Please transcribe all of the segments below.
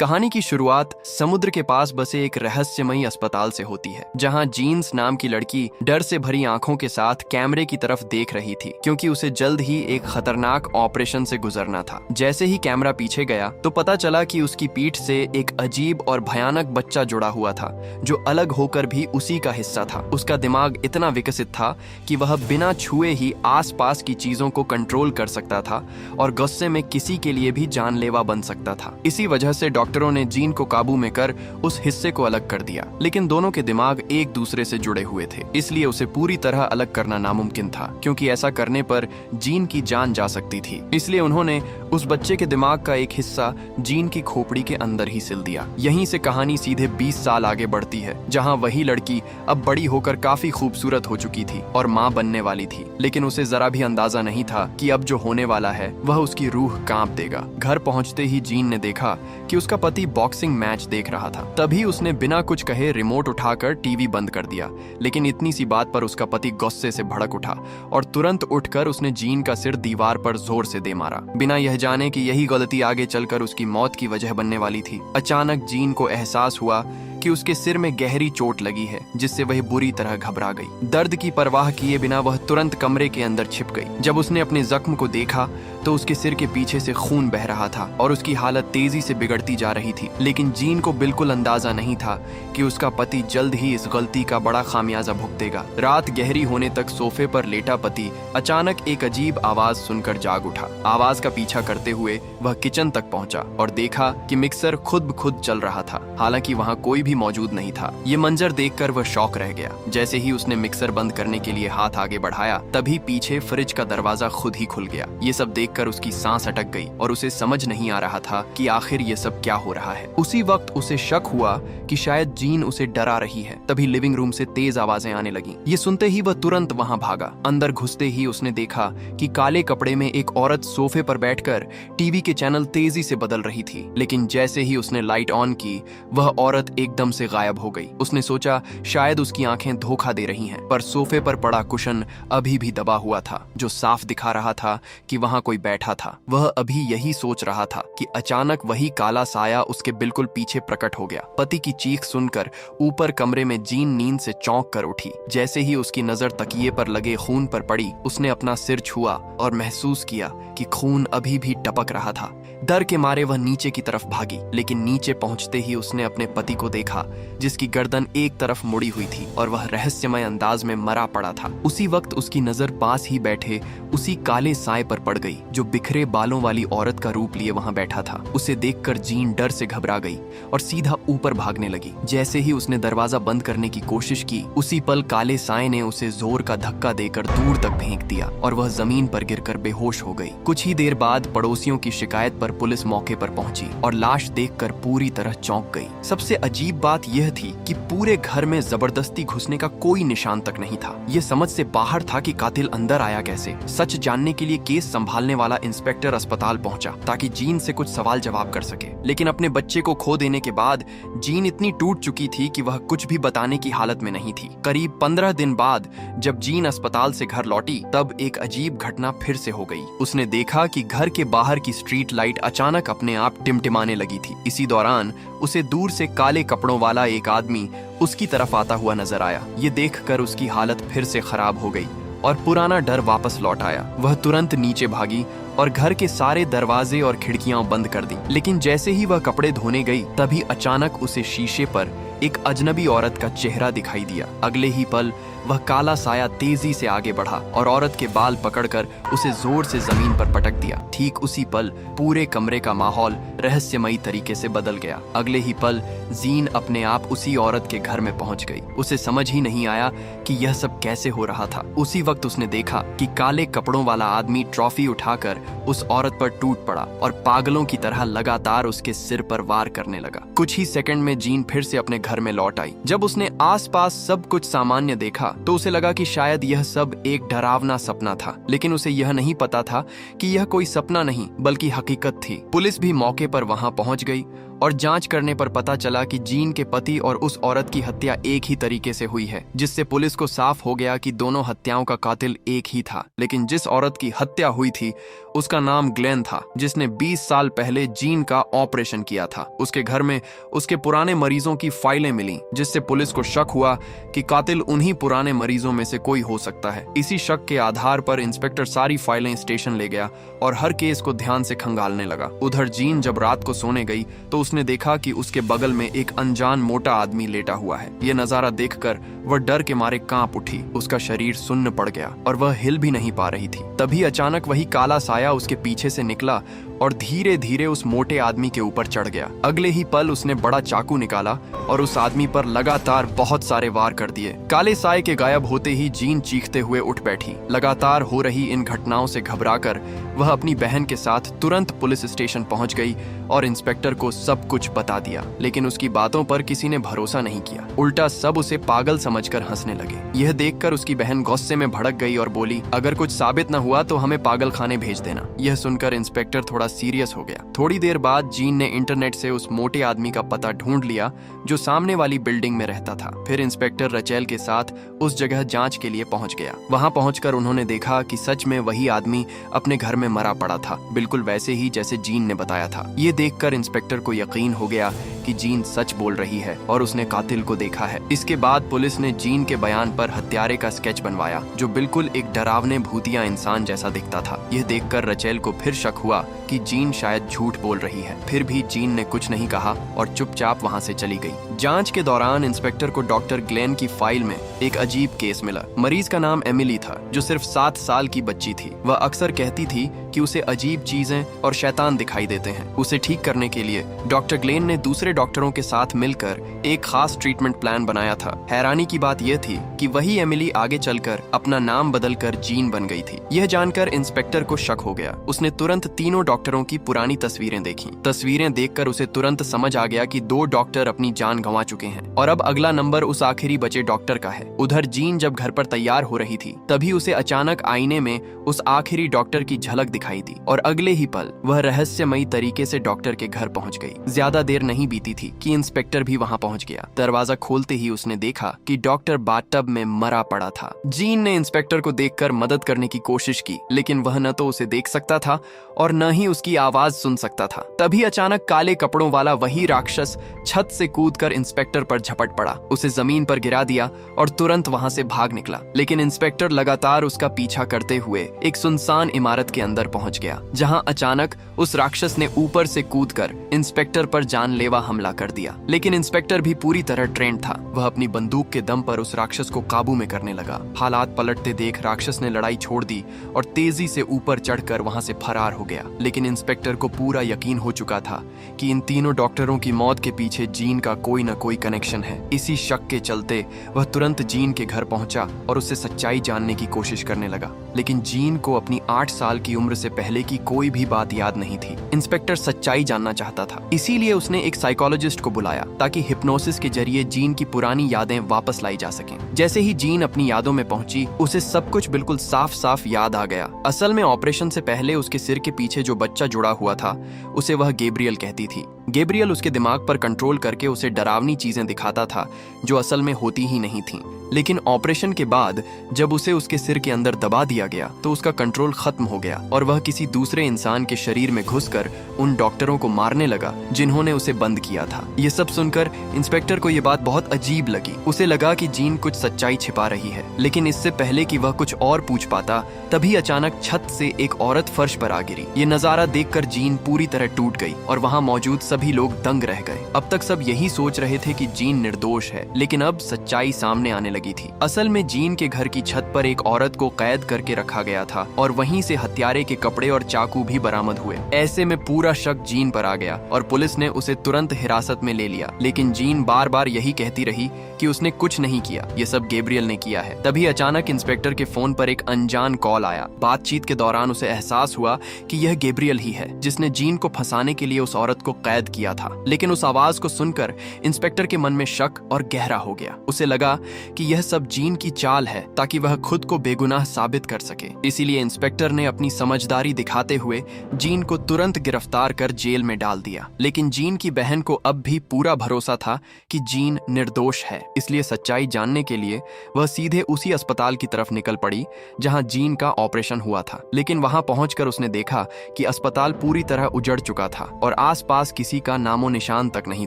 कहानी की शुरुआत समुद्र के पास बसे एक रहस्यमयी अस्पताल से होती है, जहां जीन्स नाम की लड़की डर से भरी आंखों के साथ कैमरे की तरफ देख रही थी, क्योंकि उसे जल्द ही एक खतरनाक ऑपरेशन से गुजरना था। जैसे ही कैमरा पीछे गया तो पता चला कि उसकी पीठ से एक अजीब और भयानक बच्चा जुड़ा हुआ था, जो अलग होकर भी उसी का हिस्सा था। उसका दिमाग इतना विकसित था कि वह बिना छुए ही आसपास की चीजों को कंट्रोल कर सकता था और गुस्से में किसी के लिए भी जानलेवा बन सकता था। इसी वजह से डॉक्टरों ने जीन को काबू में कर उस हिस्से को अलग कर दिया, लेकिन दोनों के दिमाग एक दूसरे से जुड़े हुए थे, इसलिए उसे पूरी तरह अलग करना नामुमकिन था, क्योंकि ऐसा करने पर जीन की जान जा सकती थी। इसलिए उन्होंने उस बच्चे के दिमाग का एक हिस्सा जीन की खोपड़ी के अंदर ही सिल दिया। यहीं से कहानी सीधे 20 साल आगे बढ़ती है, जहां वही लड़की अब बड़ी होकर काफी खूबसूरत हो चुकी थी और मां बनने वाली थी, लेकिन उसे जरा भी अंदाजा नहीं था कि अब जो होने वाला है वह उसकी रूह कांप देगा। घर पहुंचते ही जीन ने देखा कि उसका पति बॉक्सिंग मैच देख रहा था। तभी उसने बिना कुछ कहे रिमोट उठाकर टीवी बंद कर दिया, लेकिन इतनी सी बात पर उसका पति गुस्से से भड़क उठा और तुरंत उठकर उसने जीन का सिर दीवार पर जोर से दे मारा, बिना यह जाने कि यही गलती आगे चलकर उसकी मौत की वजह बनने वाली थी। अचानक जीन को एहसास हुआ कि उसके सिर में गहरी चोट लगी है, जिससे वह बुरी तरह घबरा गई। दर्द की परवाह किए बिना वह तुरंत कमरे के अंदर छिप गई। जब उसने अपने जख्म को देखा तो उसके सिर के पीछे से खून बह रहा था और उसकी हालत तेजी से बिगड़ती जा रही थी, लेकिन जीन को बिल्कुल अंदाजा नहीं था कि उसका पति जल्द ही इस गलती का बड़ा खामियाजा भुगतेगा। रात गहरी होने तक सोफे पर लेटा पति अचानक एक अजीब आवाज सुनकर जाग उठा। आवाज का पीछा करते हुए वह किचन तक पहुंचा और देखा कि मिक्सर खुद ब खुद चल रहा था, हालांकि वहां कोई भी मौजूद नहीं था। ये मंजर देखकर वह शॉक रह गया। जैसे ही उसने मिक्सर बंद करने के लिए हाथ आगे बढ़ाया, तभी पीछे फ्रिज का दरवाजा खुद ही खुल गया। ये सब देखकर उसकी सांस अटक गई और उसे समझ नहीं आ रहा था कि आखिर ये सब क्या हो रहा है। उसी वक्त उसे शक हुआ कि शायद जीन उसे डरा रही है। तभी लिविंग रूम से तेज आवाजें आने लगी। ये सुनते ही वह तुरंत वहां भागा। अंदर घुसते ही उसने देखा कि काले कपड़े में एक औरत सोफे पर बैठकर टीवी के चैनल तेजी से बदल रही थी, लेकिन जैसे ही उसने लाइट ऑन की, वह औरत एकदम से गायब हो गई। उसने सोचा शायद उसकी आंखें धोखा दे रही हैं, पर सोफे पर पड़ा कुशन अभी भी दबा हुआ था, जो साफ दिखा रहा था कि वहां कोई बैठा था। वह अभी यही सोच रहा था कि अचानक वही काला साया उसके बिल्कुल पीछे प्रकट हो गया। पति की चीख सुनकर ऊपर कमरे में जीन नींद से चौंक कर उठी। जैसे ही उसकी नजर तकिए पर लगे खून पर पड़ी, उसने अपना सिर छुआ और महसूस किया कि खून अभी भी टपक रहा था। डर के मारे वह नीचे की तरफ भागी, लेकिन नीचे पहुंचते ही उसने अपने पति को देखा, जिसकी गर्दन एक तरफ मुड़ी हुई थी और वह रहस्यमय अंदाज में मरा पड़ा था। उसी वक्त उसकी नजर पास ही बैठे उसी काले साए पर पड़ गई, जो बिखरे बालों वाली औरत का रूप लिए वहां बैठा था। उसे देखकर जीन डर से घबरा गई और सीधा ऊपर भागने लगी। जैसे ही उसने दरवाजा बंद करने की कोशिश की, उसी पल काले साए ने उसे जोर का धक्का देकर दूर तक फेंक दिया और वह जमीन पर गिरकर बेहोश हो गई। कुछ ही देर बाद पड़ोसियों की शिकायत पर पुलिस मौके पर पहुंची और लाश देखकर पूरी तरह चौंक गई। सबसे अजीब बात यह थी कि पूरे घर में जबरदस्ती घुसने का कोई निशान तक नहीं था। ये समझ से बाहर था कि कातिल अंदर आया कैसे। सच जानने के लिए केस संभालने वाला इंस्पेक्टर अस्पताल पहुंचा ताकि जीन से कुछ सवाल जवाब कर सके, लेकिन अपने बच्चे को खो देने के बाद जीन इतनी टूट चुकी थी कि वह कुछ भी बताने की हालत में नहीं थी। करीब 15 दिन बाद जब जीन अस्पताल से घर लौटी, तब एक अजीब घटना फिर से हो गई। उसने देखा कि घर के बाहर की स्ट्रीट लाइट अचानक अपने आप टिमटिमाने लगी थी। इसी दौरान उसे दूर से काले कपड़ों वाला एक आदमी उसकी तरफ आता हुआ नजर आया। ये देखकर उसकी हालत फिर से खराब हो गई और पुराना डर वापस लौट आया। वह तुरंत नीचे भागी और घर के सारे दरवाजे और खिड़कियां बंद कर दी, लेकिन जैसे ही वह कपड़े धोने गई, तभी अचानक उसे शीशे पर एक अजनबी औरत का चेहरा दिखाई दिया। अगले ही पल वह काला साया तेजी से आगे बढ़ा और औरत के बाल पकड़कर उसे जोर से जमीन पर पटक दिया। ठीक उसी पल पूरे कमरे का माहौल रहस्यमयी तरीके से बदल गया। अगले ही पल जीन अपने आप उसी औरत के घर में पहुंच गई। उसे समझ ही नहीं आया कि यह सब कैसे हो रहा था। उसी वक्त उसने देखा कि काले कपड़ों वाला आदमी ट्रॉफी उठाकर उस औरत पर टूट पड़ा और पागलों की तरह लगातार उसके सिर पर वार करने लगा। कुछ ही सेकंड में जीन फिर से अपने घर में लौट आई। जब उसने आसपास सब कुछ सामान्य देखा तो उसे लगा कि शायद यह सब एक डरावना सपना था, लेकिन उसे यह नहीं पता था कि यह कोई सपना नहीं बल्कि हकीकत थी। पुलिस भी मौके पर वहां पहुंच गई और जांच करने पर पता चला कि जीन के पति और उस औरत की हत्या एक ही तरीके से हुई है, जिससे पुलिस को साफ हो गया कि दोनों हत्याओं का कातिल एक ही था। लेकिन जिस औरत की हत्या हुई थी उसका नाम ग्लेन था, जिसने 20 साल पहले जीन का ऑपरेशन किया था। उसके घर में उसके पुराने मरीजों की फाइलें मिली, जिससे पुलिस को शक हुआ कि कातिल उन्हीं पुराने मरीजों में से कोई हो सकता है। इसी शक के आधार पर इंस्पेक्टर सारी फाइलें स्टेशन ले गया और हर केस को ध्यान से खंगालने लगा। उधर जीन जब रात को सोने गई तो उसने देखा कि उसके बगल में एक अनजान मोटा आदमी लेटा हुआ है। यह नजारा देखकर वह डर के मारे कांप उठी। उसका शरीर सुन्न पड़ गया और वह हिल भी नहीं पा रही थी। तभी अचानक वही काला साया उसके पीछे से निकला और धीरे धीरे उस मोटे आदमी के ऊपर चढ़ गया। अगले ही पल उसने बड़ा चाकू निकाला और उस आदमी पर लगातार बहुत सारे वार कर दिए। काले साए के गायब होते ही जीन चीखते हुए उठ बैठी। लगातार हो रही इन घटनाओं से घबराकर वह अपनी बहन के साथ तुरंत पुलिस स्टेशन पहुंच गई और इंस्पेक्टर को सब कुछ बता दिया। लेकिन उसकी बातों पर किसी ने भरोसा नहीं किया, उल्टा सब उसे पागल समझकर हंसने लगे। यह देखकर उसकी बहन गुस्से में भड़क गई और बोली, अगर कुछ साबित न हुआ तो हमें पागल खाने भेज देना। यह सुनकर इंस्पेक्टर थोड़ा सीरियस हो गया। थोड़ी देर बाद जीन ने इंटरनेट से उस मोटे आदमी का पता ढूंढ लिया जो सामने वाली बिल्डिंग में रहता था। फिर इंस्पेक्टर रचेल के साथ उस जगह जांच के लिए पहुंच गया। वहां पहुंचकर उन्होंने देखा कि सच में वही आदमी अपने घर में मरा पड़ा था, बिल्कुल वैसे ही जैसे जीन ने बताया था। ये देखकर इंस्पेक्टर को यकीन हो गया कि जीन सच बोल रही है और उसने कातिल को देखा है। इसके बाद पुलिस ने जीन के बयान पर हत्यारे का स्केच बनवाया, जो बिल्कुल एक डरावने भूतिया इंसान जैसा दिखता था। यह देखकर रचेल को फिर शक हुआ कि जीन शायद झूठ बोल रही है। फिर भी जीन ने कुछ नहीं कहा और चुपचाप वहां से चली गई। जांच के दौरान इंस्पेक्टर को डॉक्टर ग्लेन की फाइल में एक अजीब केस मिला। मरीज का नाम एमिली था, जो सिर्फ 7 साल की बच्ची थी। वह अक्सर कहती थी कि उसे अजीब चीजें और शैतान दिखाई देते हैं। उसे ठीक करने के लिए डॉक्टर ग्लेन ने दूसरे डॉक्टरों के साथ मिलकर एक खास ट्रीटमेंट प्लान बनाया था। हैरानी की बात यह थी कि वही एमिली आगे चलकर अपना नाम बदलकर जीन बन गई थी। यह जानकर इंस्पेक्टर को शक हो गया। उसने तुरंत तीनों डॉक्टरों की पुरानी तस्वीरें देखी। तस्वीरें देखकर उसे तुरंत समझ आ गया कि 2 डॉक्टर अपनी जान गंवा चुके हैं और अब अगला नंबर उस आखिरी बचे डॉक्टर का है। उधर जीन जब घर पर तैयार हो रही थी तभी उसे अचानक आईने में उस आखिरी डॉक्टर की झलक दिखाई दी और अगले ही पल वह रहस्यमयी तरीके से डॉक्टर के घर पहुंच गई। ज्यादा देर नहीं बीती थी कि इंस्पेक्टर भी वहां पहुंच गया। दरवाजा खोलते ही उसने देखा कि डॉक्टर बाथटब में मरा पड़ा था। जीन ने इंस्पेक्टर को देखकर मदद करने की कोशिश की, लेकिन वह न तो उसे देख सकता था और न ही उसकी आवाज सुन सकता था। तभी अचानक काले कपड़ों वाला वही राक्षस छत से कूदकर इंस्पेक्टर पर झपट पड़ा, उसे जमीन पर गिरा दिया और तुरंत वहां से भाग निकला। लेकिन इंस्पेक्टर लगातार उसका पीछा करते हुए एक सुनसान इमारत के अंदर पहुंच गया, जहां अचानक उस राक्षस ने ऊपर से कूदकर इंस्पेक्टर पर जानलेवा हमला कर दिया। लेकिन इंस्पेक्टर भी पूरी तरह ट्रेंड था। वह अपनी बंदूक के दम पर उस राक्षस को काबू में करने लगा। हालात पलटते देख राक्षस ने लड़ाई छोड़ दी और तेजी से ऊपर चढ़कर वहां से फरार हो गया। लेकिन इंस्पेक्टर को पूरा यकीन हो चुका था कि इन तीनों डॉक्टरों की मौत के पीछे जीन का कोई न कोई कनेक्शन है। इसी शक के चलते वह तुरंत जीन के घर पहुंचा और उससे सच्चाई जानने की कोशिश करने लगा। लेकिन जीन को अपनी 8 साल की उम्र से पहले की कोई भी बात याद नहीं थी। इंस्पेक्टर सच्चाई जानना चाहता था, इसीलिए उसने एक साइकोलॉजिस्ट को बुलाया ताकि हिप्नोसिस के जरिए जीन की पुरानी यादें वापस लाई जा सकें। जैसे ही जीन अपनी यादों में पहुंची, उसे सब कुछ बिल्कुल साफ साफ याद आ गया। असल में ऑपरेशन से पहले उसके सिर के पीछे जो बच्चा जुड़ा हुआ था उसे वह गैब्रियल कहती थी। गैब्रियल उसके दिमाग पर कंट्रोल करके उसे डरावनी चीजें दिखाता था जो असल में होती ही नहीं थीं। लेकिन ऑपरेशन के बाद जब उसे उसके सिर के अंदर दबा दिया गया तो उसका कंट्रोल खत्म हो गया और वह किसी दूसरे इंसान के शरीर में घुसकर उन डॉक्टरों को मारने लगा जिन्होंने उसे बंद किया था। ये सब सुनकर इंस्पेक्टर को ये बात बहुत अजीब लगी। उसे लगा कि जीन कुछ सच्चाई छिपा रही है। लेकिन इससे पहले कि वह कुछ और पूछ पाता, तभी अचानक छत से एक औरत फर्श पर आ गिरी। ये नजारा देखकर जीन पूरी तरह टूट गई और वहां मौजूद सभी लोग दंग रह गए। अब तक सब यही सोच रहे थे कि जीन निर्दोष है, लेकिन अब सच्चाई सामने आने लगी थी। असल में जीन के घर की छत पर एक औरत को कैद करके रखा गया था और वहीं से हत्यारे के कपड़े और चाकू भी बरामद हुए। ऐसे में पूरा शक जीन पर आ गया और पुलिस ने उसे तुरंत हिरासत में ले लिया। लेकिन जीन बार बार यही कहती रही कि उसने कुछ नहीं किया, ये सब गैब्रियल ने किया है। तभी अचानक इंस्पेक्टर के फोन पर एक अनजान कॉल आया। बातचीत के दौरान उसे एहसास हुआ कि यह गैब्रियल ही है जिसने जीन को फंसाने के लिए उस औरत को कैद किया था। लेकिन उस आवाज को सुनकर इंस्पेक्टर के मन में शक और गहरा हो गया। उसे लगा कि यह सब जीन की चाल है ताकि वह खुद को बेगुनाह साबित कर सके। इसीलिए इंस्पेक्टर ने अपनी समझदारी समझदारी दिखाते हुए जीन को तुरंत गिरफ्तार कर जेल में डाल दिया। लेकिन जीन की बहन को अब भी पूरा भरोसा था कि जीन निर्दोष है, इसलिए सच्चाई जानने के लिए वह सीधे उसी अस्पताल की तरफ निकल पड़ी जहां जीन का ऑपरेशन हुआ था। लेकिन वहां पहुंचकर उसने देखा कि अस्पताल पूरी तरह उजड़ चुका था और आसपास किसी का नामो निशान तक नहीं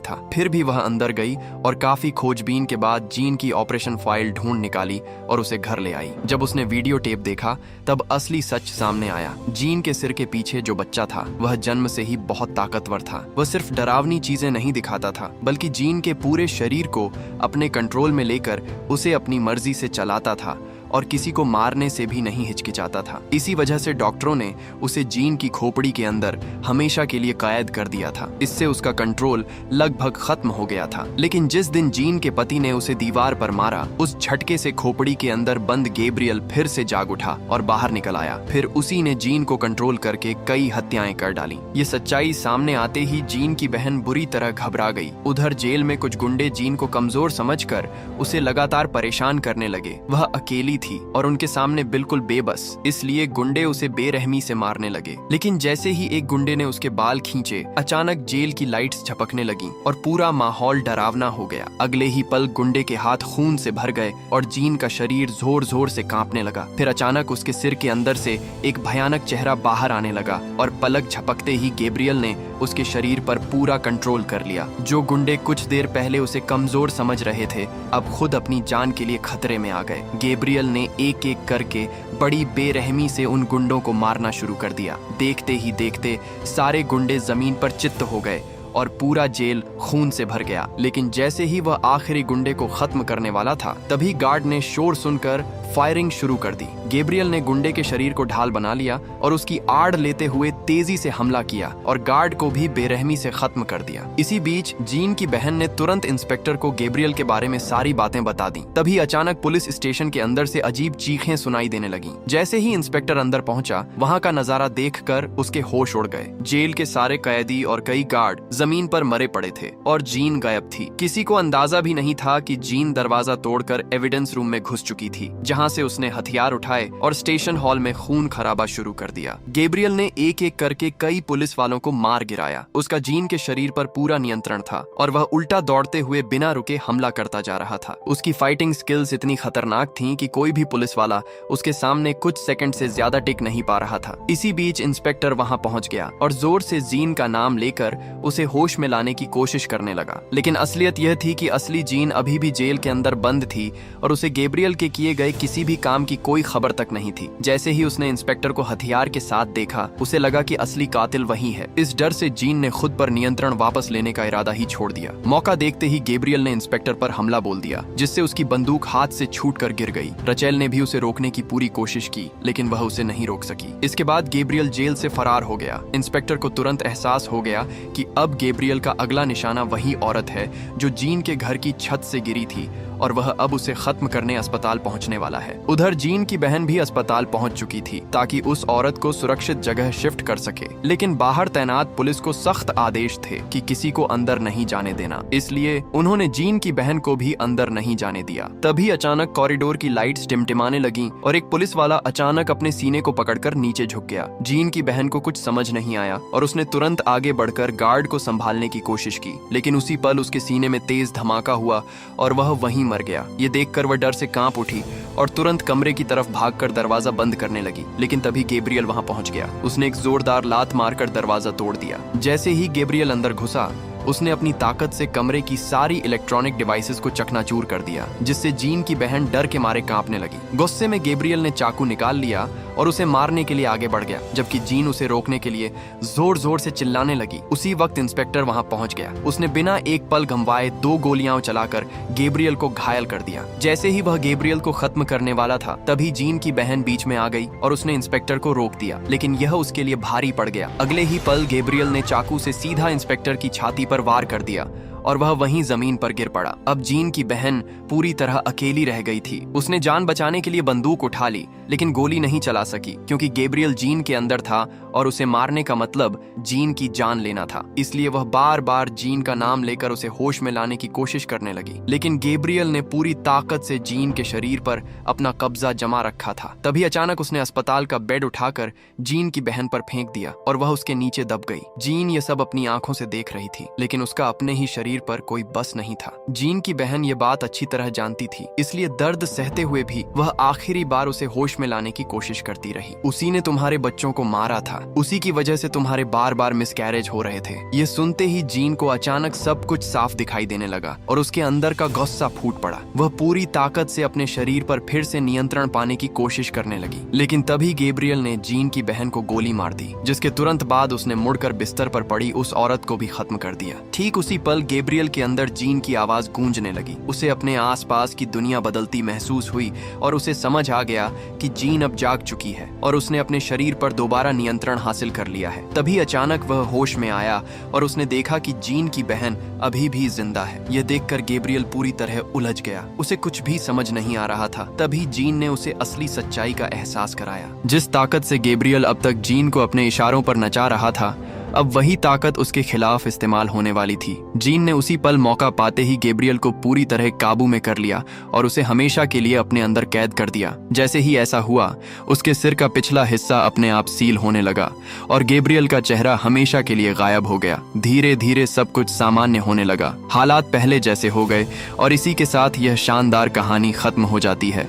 था। फिर भी वह अंदर गई और काफी खोजबीन के बाद जीन की ऑपरेशन फाइल ढूंढ निकाली और उसे घर ले आई। जब उसने वीडियो टेप देखा तब असली सच सामने आया। जीन के सिर के पीछे जो बच्चा था वह जन्म से ही बहुत ताकतवर था। वह सिर्फ डरावनी चीजें नहीं दिखाता था, बल्कि जीन के पूरे शरीर को अपने कंट्रोल में लेकर उसे अपनी मर्जी से चलाता था और किसी को मारने से भी नहीं हिचकिचाता था। इसी वजह से डॉक्टरों ने उसे जीन की खोपड़ी के अंदर हमेशा के लिए कैद कर दिया था। इससे उसका कंट्रोल लगभग खत्म हो गया था। लेकिन जिस दिन जीन के पति ने उसे दीवार पर मारा, उस झटके से खोपड़ी के अंदर बंद गैब्रियल फिर से जाग उठा और बाहर निकल आया। फिर उसी ने जीन को कंट्रोल करके कई हत्याएं कर डाली। ये सच्चाई सामने आते ही जीन की बहन बुरी तरह घबरा गई। उधर जेल में कुछ गुंडे जीन को कमजोर समझकर उसे लगातार परेशान करने लगे। वह अकेली थी और उनके सामने बिल्कुल बेबस, इसलिए गुंडे उसे बेरहमी से मारने लगे। लेकिन जैसे ही एक गुंडे ने उसके बाल खींचे, अचानक जेल की लाइट्स झपकने लगीं और पूरा माहौल डरावना हो गया। अगले ही पल गुंडे के हाथ खून से भर गए और जीन का शरीर जोर जोर से कांपने लगा। फिर अचानक उसके सिर के अंदर से एक भयानक चेहरा बाहर आने लगा और पलक झपकते ही गैब्रियल ने उसके शरीर पर पूरा कंट्रोल कर लिया। जो गुंडे कुछ देर पहले उसे कमजोर समझ रहे थे, अब खुद अपनी जान के लिए खतरे में आ गए। गैब्रियल ने एक एक करके बड़ी बेरहमी से उन गुंडों को मारना शुरू कर दिया। देखते ही देखते सारे गुंडे जमीन पर चित्त हो गए और पूरा जेल खून से भर गया। लेकिन जैसे ही वह आखिरी गुंडे को खत्म करने वाला था, तभी गार्ड ने शोर सुनकर फायरिंग शुरू कर दी। गैब्रियल ने गुंडे के शरीर को ढाल बना लिया और उसकी आड़ लेते हुए तेजी से हमला किया और गार्ड को भी बेरहमी से खत्म कर दिया। इसी बीच जीन की बहन ने तुरंत इंस्पेक्टर को गैब्रियल के बारे में सारी बातें बता दी। तभी अचानक पुलिस स्टेशन के अंदर से अजीब चीखें सुनाई देने लगी। जैसे ही इंस्पेक्टर अंदर पहुंचा, वहां का नजारा देखकर उसके होश उड़ गए। जेल के सारे कैदी और कई गार्ड जमीन पर मरे पड़े थे और जीन गायब थी। किसी को अंदाजा भी नहीं था कि जीन दरवाजा तोड़कर एविडेंस रूम में घुस चुकी थी, जहां से उसने हथियार उठाए और स्टेशन हॉल में खून खराबा शुरू कर दिया। गैब्रियल ने एक एक करके कई पुलिस वालों को मार गिराया। उसका जीन के शरीर पर पूरा नियंत्रण था और वह उल्टा दौड़ते हुए बिना रुके हमला करता जा रहा था। उसकी फाइटिंग स्किल्स इतनी खतरनाक थीं कि कोई भी पुलिस वाला उसके सामने कुछ सेकंड से ज्यादा टिक नहीं पा रहा था। इसी बीच इंस्पेक्टर वहां पहुंच गया और जोर से जीन का नाम लेकर उसे होश में लाने की कोशिश करने लगा। लेकिन असलियत यह थी कि असली जीन अभी भी जेल के अंदर बंद थी और उसे गैब्रियल के किए गए किसी भी काम की कोई खबर तक नहीं थी। जैसे ही उसने इंस्पेक्टर को हथियार के साथ देखा, उसे लगा कि असली कातिल वही है। इस डर से जीन ने खुद पर नियंत्रण वापस लेने का इरादा ही छोड़ दिया। मौका देखते ही गैब्रियल ने इंस्पेक्टर पर हमला बोल दिया, जिससे उसकी बंदूक हाथ से छूटकर गिर गई। रचेल ने भी उसे रोकने की पूरी कोशिश की, लेकिन वह उसे नहीं रोक सकी। इसके बाद गैब्रियल जेल से फरार हो गया। इंस्पेक्टर को तुरंत एहसास हो गया कि अब गैब्रियल का अगला निशाना वही औरत है जो जीन के घर की छत से गिरी थी और वह अब उसे खत्म करने अस्पताल पहुंचने वाला है। उधर जीन की बहन भी अस्पताल पहुंच चुकी थी ताकि उस औरत को सुरक्षित जगह शिफ्ट कर सके। लेकिन बाहर तैनात पुलिस को सख्त आदेश थे कि किसी को अंदर नहीं जाने देना, इसलिए उन्होंने जीन की बहन को भी अंदर नहीं जाने दिया। तभी अचानक कॉरिडोर की लाइट्स टिमटिमाने लगीं और एक पुलिस वाला अचानक अपने सीने को पकड़कर नीचे झुक गया। जीन की बहन को कुछ समझ नहीं आया और उसने तुरंत आगे बढ़कर गार्ड को संभालने की कोशिश की, लेकिन उसी पल उसके सीने में तेज धमाका हुआ और वह वहीं मर गया। ये देखकर वह डर से कांप उठी और तुरंत कमरे की तरफ भागकर दरवाजा बंद करने लगी। लेकिन तभी गैब्रियल वहां पहुंच गया। उसने एक जोरदार लात मारकर दरवाजा तोड़ दिया। जैसे ही गैब्रियल अंदर घुसा, उसने अपनी ताकत से कमरे की सारी इलेक्ट्रॉनिक डिवाइसेस को चकनाचूर कर दिया, जिससे जीन की बहन डर के मारे कांपने लगी। गुस्से में गैब्रियल ने चाकू निकाल लिया और उसे मारने के लिए आगे बढ़ गया, जबकि जीन उसे रोकने के लिए जोर जोर से चिल्लाने लगी। उसी वक्त इंस्पेक्टर वहां पहुंच गया। उसने बिना एक पल गंवाए 2 गोलियां चलाकर गैब्रियल को घायल कर दिया। जैसे ही वह गैब्रियल को खत्म करने वाला था, तभी जीन की बहन बीच में आ गई और उसने इंस्पेक्टर को रोक दिया, लेकिन यह उसके लिए भारी पड़ गया। अगले ही पल गैब्रियल ने चाकू से सीधा इंस्पेक्टर की छाती पर वार कर दिया और वह वहीं जमीन पर गिर पड़ा। अब जीन की बहन पूरी तरह अकेली रह गई थी। उसने जान बचाने के लिए बंदूक उठा ली, लेकिन गोली नहीं चला सकी क्योंकि गैब्रियल जीन के अंदर था और उसे मारने का मतलब जीन की जान लेना था। इसलिए वह बार बार जीन का नाम लेकर उसे होश में लाने की कोशिश करने लगी, लेकिन गैब्रियल ने पूरी ताकत से जीन के शरीर पर अपना कब्जा जमा रखा था। तभी अचानक उसने अस्पताल का बेड उठाकर जीन की बहन पर फेंक दिया और वह उसके नीचे दब गई। जीन ये सब अपनी आंखों से देख रही थी, लेकिन उसका अपने ही शरीर पर कोई बस नहीं था। जीन की बहन ये बात अच्छी तरह जानती थी, इसलिए दर्द सहते हुए भी वह आखिरी बार उसे होश में लाने की कोशिश करती रही। उसी ने तुम्हारे बच्चों को मारा था, उसी की वजह से तुम्हारे बार बार मिसकैरेज हो रहे थे। ये सुनते ही जीन को अचानक सब कुछ साफ दिखाई देने लगा और उसके अंदर का गुस्सा फूट पड़ा। वह पूरी ताकत से अपने शरीर पर फिर से नियंत्रण पाने की कोशिश करने लगी, लेकिन तभी गैब्रियल ने जीन की बहन को गोली मार दी, जिसके तुरंत बाद उसने मुड़कर बिस्तर पर पड़ी उस औरत को भी खत्म कर दिया। ठीक उसी पल गैब्रियल के अंदर जीन की आवाज गूंजने लगी। उसे अपने आसपास की दुनिया बदलती महसूस हुई और उसे समझ आ गया कि जीन अब जाग चुकी है और उसने अपने शरीर पर दोबारा नियंत्रण हासिल कर लिया है। तभी अचानक वह होश में आया और उसने देखा कि जीन की बहन अभी भी जिंदा है। यह देखकर गैब्रियल पूरी तरह उलझ गया, उसे कुछ भी समझ नहीं आ रहा था। तभी जीन ने उसे असली सच्चाई का एहसास कराया। जिस ताकत से गैब्रियल अब तक जीन को अपने इशारों पर नचा रहा था, अब वही ताकत उसके खिलाफ इस्तेमाल होने वाली थी। जीन ने उसी पल मौका पाते ही गैब्रियल को पूरी तरह काबू में कर लिया और उसे हमेशा के लिए अपने अंदर कैद कर दिया। जैसे ही ऐसा हुआ, उसके सिर का पिछला हिस्सा अपने आप सील होने लगा और गैब्रियल का चेहरा हमेशा के लिए गायब हो गया। धीरे धीरे सब कुछ सामान्य होने लगा, हालात पहले जैसे हो गए और इसी के साथ यह शानदार कहानी खत्म हो जाती है।